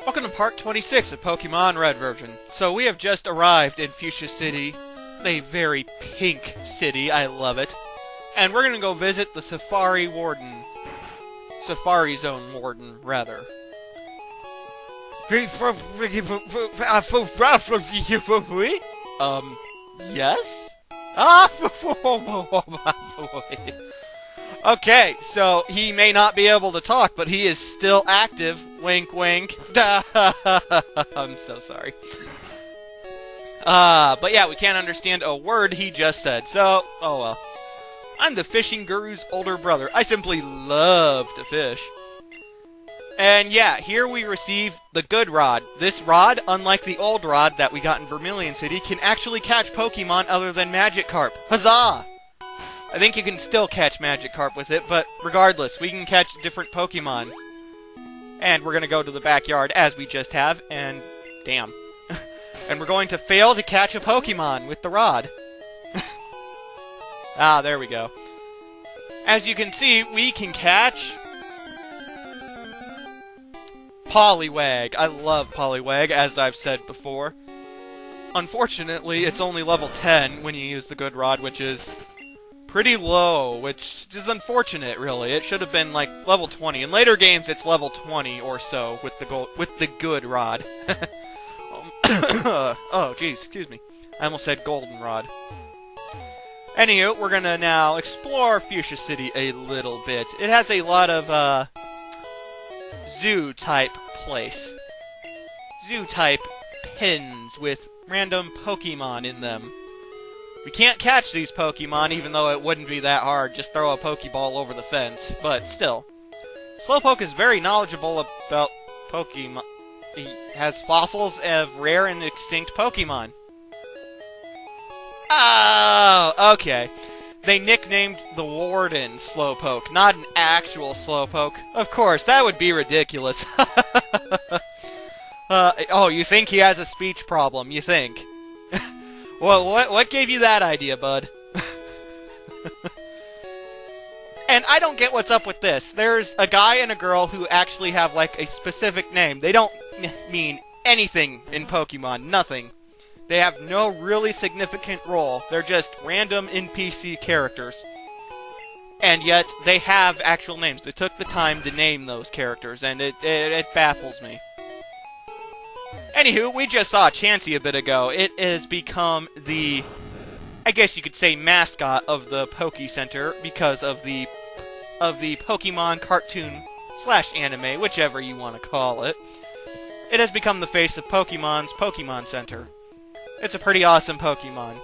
Welcome to Part 26 of Pokemon Red version. So we have just arrived in Fuchsia City, a very pink city, I love it. And we're gonna go visit the Safari Zone Warden, rather. Yes? Okay, so he may not be able to talk, but he is still active. Wink, wink. I'm so sorry. But yeah, we can't understand a word he just said, so, oh well. I'm the fishing guru's older brother. I simply love to fish. And yeah, here we receive the good rod. This rod, unlike the old rod that we got in Vermilion City, can actually catch Pokemon other than Magikarp. Huzzah! I think you can still catch Magikarp with it, but regardless, we can catch different Pokemon. And we're gonna go to the backyard, as we just have, and damn. And we're going to fail to catch a Pokemon with the rod. Ah, there we go. As you can see, we can catch Poliwag. I love Poliwag, as I've said before. Unfortunately, it's only level 10 when you use the good rod, which is pretty low, which is unfortunate, really. It should have been like level 20. In later games, it's level 20 or so with the good rod. Oh, jeez, excuse me. I almost said goldenrod. Anywho, we're gonna now explore Fuchsia City a little bit. It has a lot of zoo-type place. Zoo-type pins with random Pokemon in them. We can't catch these Pokemon, even though it wouldn't be that hard. Just throw a Pokeball over the fence. But still. Slowpoke is very knowledgeable about Pokemon. He has fossils of rare and extinct Pokemon. Oh, okay. They nicknamed the Warden Slowpoke, not an actual Slowpoke. Of course, that would be ridiculous. Oh, you think he has a speech problem, you think? Well, what gave you that idea, bud? And I don't get what's up with this. There's a guy and a girl who actually have, like, a specific name. They don't mean anything in Pokemon. Nothing. They have no really significant role. They're just random NPC characters. And yet, they have actual names. They took the time to name those characters, and it baffles me. Anywho, we just saw Chansey a bit ago. It has become the, I guess you could say, mascot of the Poke Center because of the Pokemon cartoon / anime, whichever you want to call it. It has become the face of Pokemon's Pokemon Center. It's a pretty awesome Pokemon.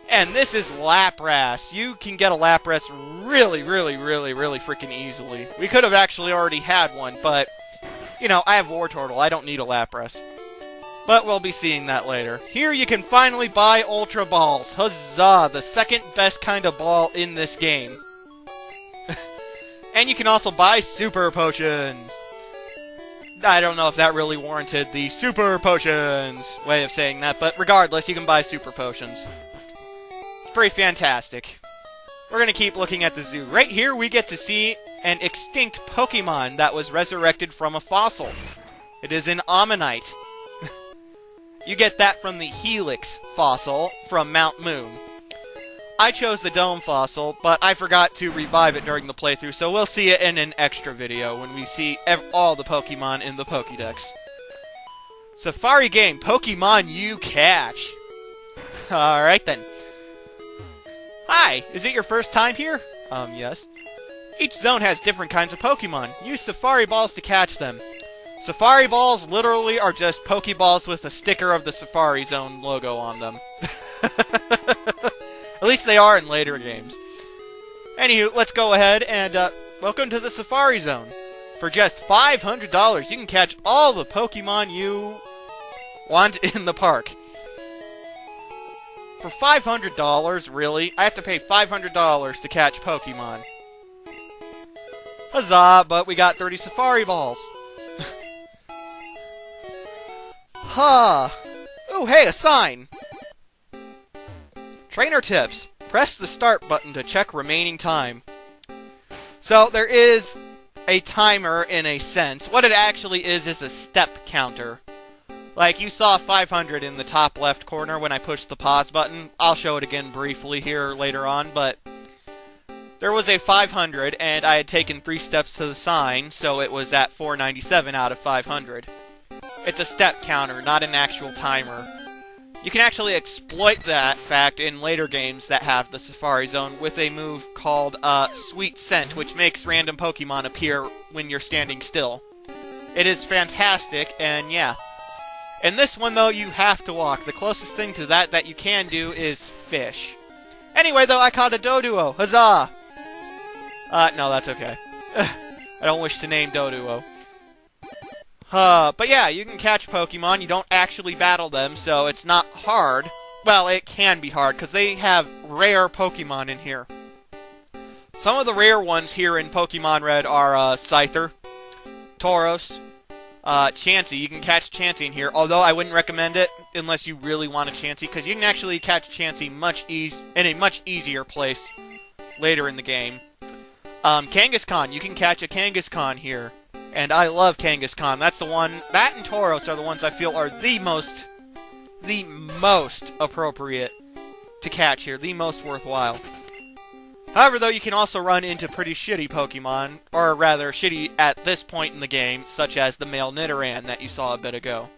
And this is Lapras. You can get a Lapras really freaking easily. We could have actually already had one, but you know, I have Wartortle. I don't need a Lapras. But we'll be seeing that later. Here you can finally buy Ultra Balls. Huzzah! The second best kind of ball in this game. And you can also buy Super Potions. I don't know if that really warranted the Super Potions way of saying that, but regardless, you can buy Super Potions. It's pretty fantastic. We're going to keep looking at the zoo. Right here, we get to see an extinct Pokemon that was resurrected from a fossil. It is an Ammonite. You get that from the Helix fossil from Mount Moon. I chose the Dome fossil, but I forgot to revive it during the playthrough, so we'll see it in an extra video when we see all the Pokemon in the Pokédex. Safari game, Pokemon you catch. Alright then. Hi, is it your first time here? Yes. Each zone has different kinds of Pokemon. Use Safari Balls to catch them. Safari Balls literally are just Pokeballs with a sticker of the Safari Zone logo on them. At least they are in later games. Anywho, let's go ahead and, welcome to the Safari Zone. For just $500, you can catch all the Pokemon you want in the park. For $500, really? I have to pay $500 to catch Pokemon. Huzzah, but we got 30 Safari Balls. Huh. Oh, hey, a sign. Trainer tips. Press the start button to check remaining time. So there is a timer in a sense. What it actually is a step counter. Like, you saw 500 in the top left corner when I pushed the pause button. I'll show it again briefly here later on, but there was a 500, and I had taken 3 steps to the sign, so it was at 497 out of 500. It's a step counter, not an actual timer. You can actually exploit that fact in later games that have the Safari Zone with a move called Sweet Scent, which makes random Pokemon appear when you're standing still. It is fantastic, and yeah. In this one, though, you have to walk. The closest thing to that you can do is fish. Anyway, though, I caught a Doduo. Huzzah! No, that's okay. I don't wish to name Doduo. But yeah, you can catch Pokemon. You don't actually battle them, so it's not hard. Well, it can be hard, because they have rare Pokemon in here. Some of the rare ones here in Pokemon Red are Scyther, Tauros, Chansey. You can catch Chansey in here, although I wouldn't recommend it unless you really want a Chansey, because you can actually catch Chansey in a much easier place later in the game. Kangaskhan. You can catch a Kangaskhan here. And I love Kangaskhan. That's the one. That and Tauros are the ones I feel are the most appropriate to catch here. The most worthwhile. However, though, you can also run into pretty shitty Pokemon, or rather, shitty at this point in the game, such as the male Nidoran that you saw a bit ago.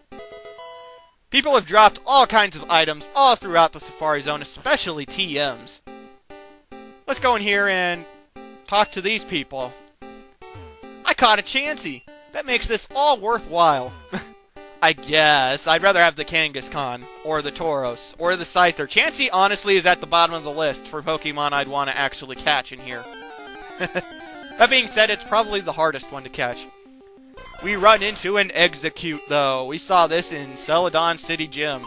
People have dropped all kinds of items all throughout the Safari Zone, especially TMs. Let's go in here and talk to these people. I caught a Chansey. That makes this all worthwhile. I guess. I'd rather have the Kangaskhan, or the Tauros, or the Scyther. Chansey, honestly, is at the bottom of the list for Pokemon I'd want to actually catch in here. That being said, it's probably the hardest one to catch. We run into an Execute, though. We saw this in Celadon City Gym.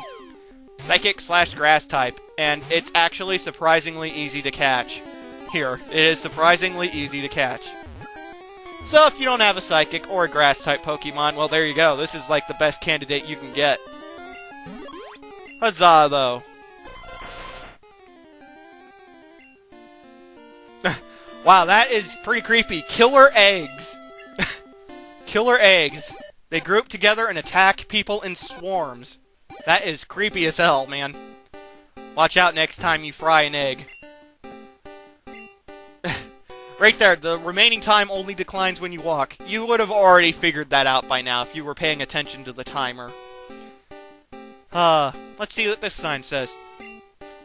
Psychic/Grass type, and it's actually surprisingly easy to catch. Here, it is surprisingly easy to catch. So if you don't have a Psychic or a Grass-type Pokemon, well, there you go. This is like the best candidate you can get. Huzzah, though. Wow, that is pretty creepy. Killer eggs. Killer eggs. They group together and attack people in swarms. That is creepy as hell, man. Watch out next time you fry an egg. Right there, the remaining time only declines when you walk. You would have already figured that out by now if you were paying attention to the timer. Let's see what this sign says.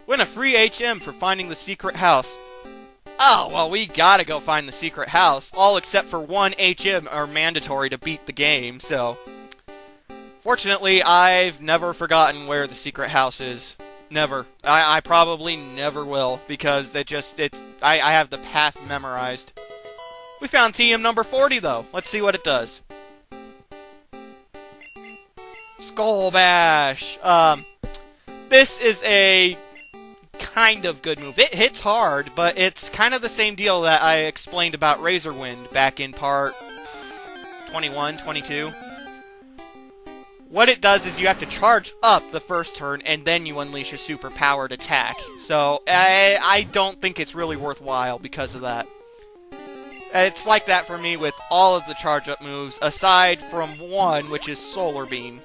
Win a free HM for finding the secret house. Oh, well, we gotta go find the secret house. All except for 1 HM are mandatory to beat the game, so... Fortunately, I've never forgotten where the secret house is. Never. I probably never will, because I have the path memorized. We found TM number 40, though. Let's see what it does. Skull Bash. This is a kind of good move. It hits hard, but it's kind of the same deal that I explained about Razor Wind back in part 21, 22. What it does is you have to charge up the first turn, and then you unleash a superpowered attack. So, I don't think it's really worthwhile because of that. It's like that for me with all of the charge-up moves, aside from one, which is Solar Beam.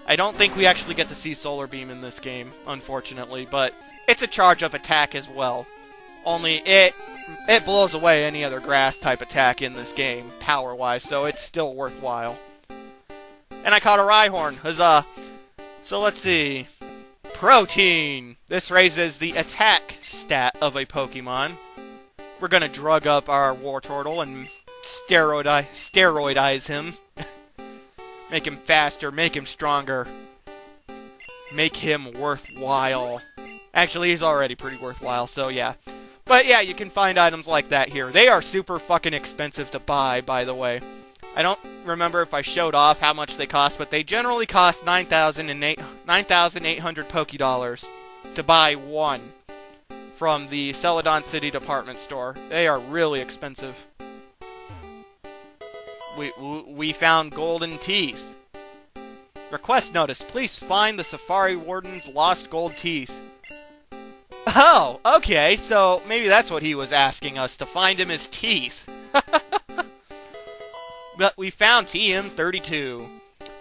I don't think we actually get to see Solar Beam in this game, unfortunately, but it's a charge-up attack as well. Only it blows away any other grass-type attack in this game, power-wise, so it's still worthwhile. And I caught a Rhyhorn. Huzzah. So let's see. Protein. This raises the attack stat of a Pokemon. We're gonna drug up our Wartortle and steroidize him. Make him faster, make him stronger. Make him worthwhile. Actually, he's already pretty worthwhile, so yeah. But yeah, you can find items like that here. They are super fucking expensive to buy, by the way. I don't remember if I showed off how much they cost, but they generally cost 9,800 Pokédollars to buy one from the Celadon City department store. They are really expensive. We found golden teeth. Request notice. Please find the Safari Warden's lost gold teeth. Oh, okay, so maybe that's what he was asking us, to find him his teeth. but we found TM32.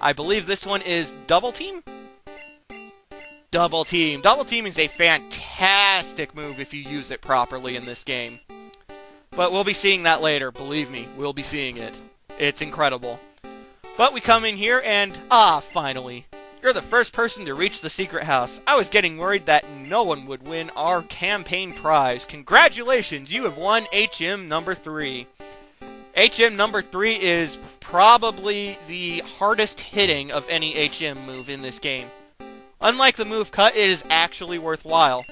I believe this one is Double Team? Double Team. Double Team is a fantastic move if you use it properly in this game. But we'll be seeing that later, believe me, we'll be seeing it. It's incredible. But we come in here and, finally. You're the first person to reach the secret house. I was getting worried that no one would win our campaign prize. Congratulations, you have won HM number 3. HM number 3 is probably the hardest hitting of any HM move in this game. Unlike the move cut, it is actually worthwhile.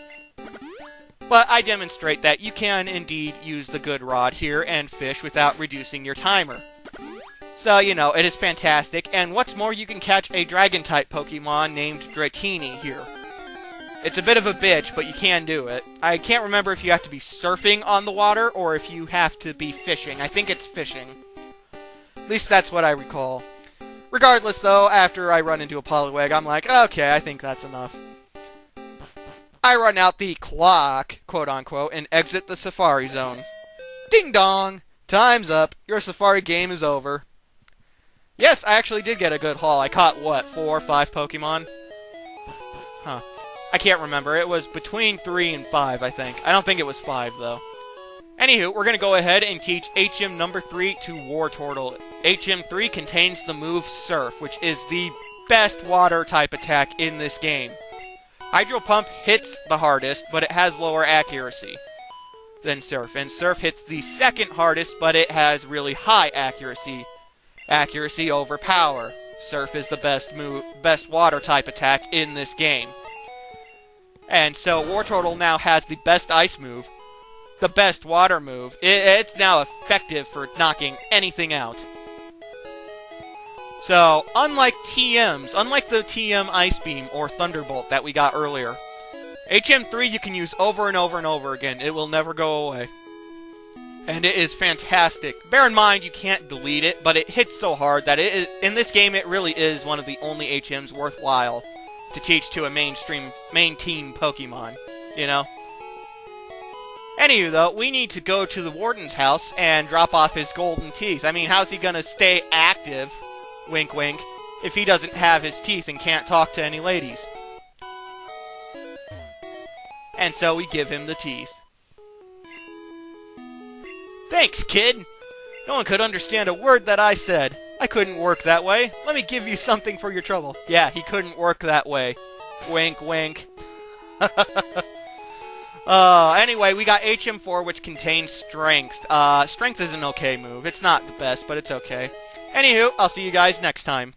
But I demonstrate that you can indeed use the good rod here and fish without reducing your timer. So, you know, it is fantastic, and what's more, you can catch a Dragon-type Pokemon named Dratini here. It's a bit of a bitch, but you can do it. I can't remember if you have to be surfing on the water, or if you have to be fishing. I think it's fishing. At least that's what I recall. Regardless, though, after I run into a Poliwag, I'm like, okay, I think that's enough. I run out the clock, quote-unquote, and exit the Safari Zone. Ding dong! Time's up. Your Safari game is over. Yes, I actually did get a good haul. I caught, what, 4 or 5 Pokemon? Huh. I can't remember. It was between 3 and 5, I think. I don't think it was 5, though. Anywho, we're going to go ahead and teach HM number 3 to Wartortle. HM3 contains the move Surf, which is the best water-type attack in this game. Hydro Pump hits the hardest, but it has lower accuracy than Surf. And Surf hits the second hardest, but it has really high accuracy. Accuracy over power. Surf is the best water-type attack in this game. And so Wartortle now has the best ice move, the best water move. It's now effective for knocking anything out. So, unlike TMs, unlike the TM Ice Beam or Thunderbolt that we got earlier, HM3 you can use over and over and over again. It will never go away. And it is fantastic. Bear in mind, you can't delete it, but it hits so hard that in this game it really is one of the only HMs worthwhile to teach to a main team Pokemon, you know? Anywho, though, we need to go to the Warden's house and drop off his golden teeth. I mean, how's he gonna stay active, wink wink, if he doesn't have his teeth and can't talk to any ladies? And so we give him the teeth. Thanks, kid! No one could understand a word that I said. I couldn't work that way. Let me give you something for your trouble. Yeah, he couldn't work that way. Wink, wink. Anyway, we got HM4, which contains Strength. Strength is an okay move. It's not the best, but it's okay. Anywho, I'll see you guys next time.